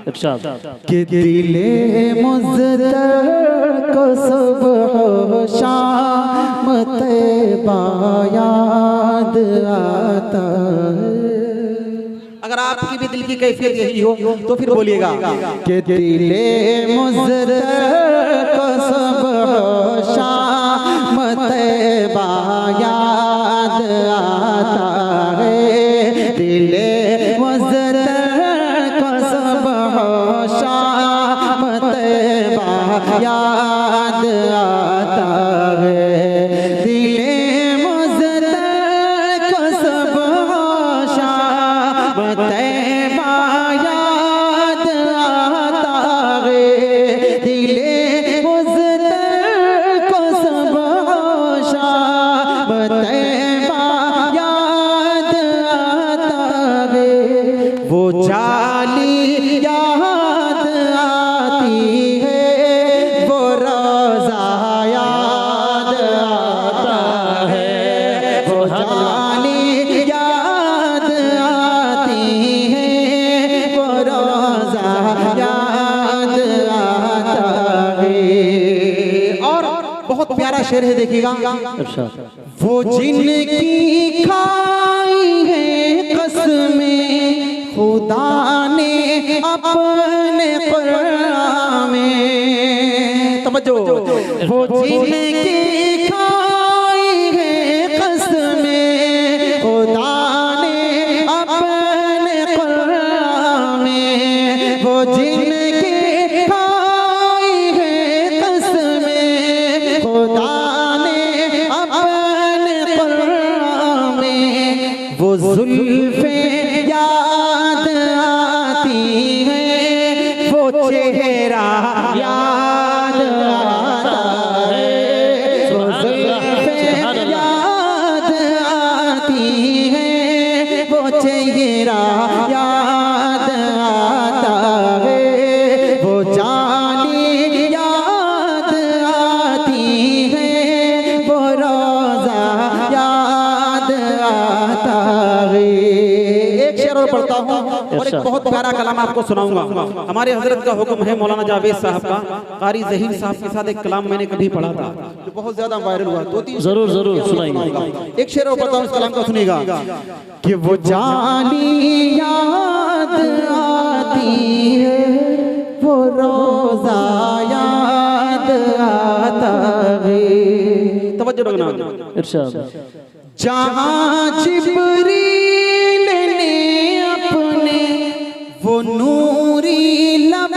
कि दिले मुज़्ज़र को सुबह शाम तैबा याद आता है। अगर आपकी भी दिल की कैफियत यही हो तो फिर बोलिएगा कि दिले मुज़्ज़र को सुबह शाम तैबा याद आता है। दिले मुज़्ज़र को सुबह शाम तैबा याद आता है। दिले मुज़्ज़र को सुबह शाम तैबा याद आता है। दिले मुज़्ज़र को सुबह शाम तैबा याद आता है। वो जाली याद आती है, वो रोज़ा याद आता है। वो जाली याद आती है, वो रोज़ा याद आता है। और बहुत प्यारा शेर है, देखिएगा। वो जिनकी खाई है कसमें खुदा ने अपने कुरान में, तवज्जो। वो जिनकी खाई है कसमें खुदा ने अपने कुरान में, वो जिनकी खाई है कसमें खुदा ने अपने कुरान में, वो जुल्फे याद आती है, वो चेहरा याद आता है। वो जुल्फे याद आती है, वो चेहरा याद आता है। वो जाली याद आती है, वो रोज़ा याद आता है। एक शेर और पढ़ता हूँ और एक बहुत प्यारा कलाम आपको सुनाऊंगा। हमारे हजरत का हुक्म है, मौलाना जावेद साहब का, कारी ज़हीर साहब के साथ एक कलाम मैंने कभी पढ़ा था जो बहुत ज्यादा वायरल हुआ। जरूर जरूर सुनाइए। एक शेर और पढ़ता हूँ, इस कलाम को सुनिएगा। कि वो जाली याद आती है, वो रोज़ा याद आता है। तवज्जो रखना। इरशाद। जहाँ जिब्रील ने अपने वो नूरी लब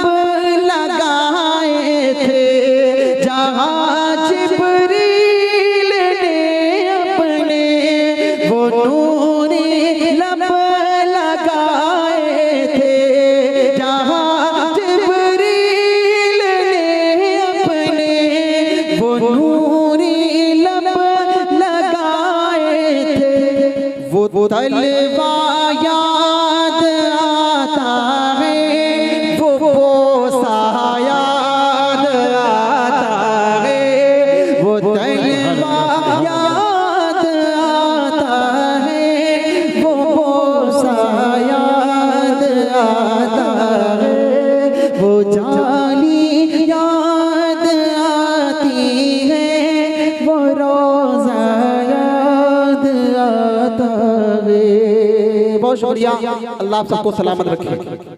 लगाए थे, जहाँ जिब्रील ने अपने वो नूरी लब लगाए थे, जहाँ जिब्रील ने अपने वो नूरी लब लगाए थे, वो तलवा याद आता है, वो बोसा याद आता है। वो तलवा याद आता है, वो बोसा याद आता है। वो जाली याद आती है, वो रोज़ा याद आता है। बहुत शुक्रिया। अल्लाह आप सबको सलामत रखे।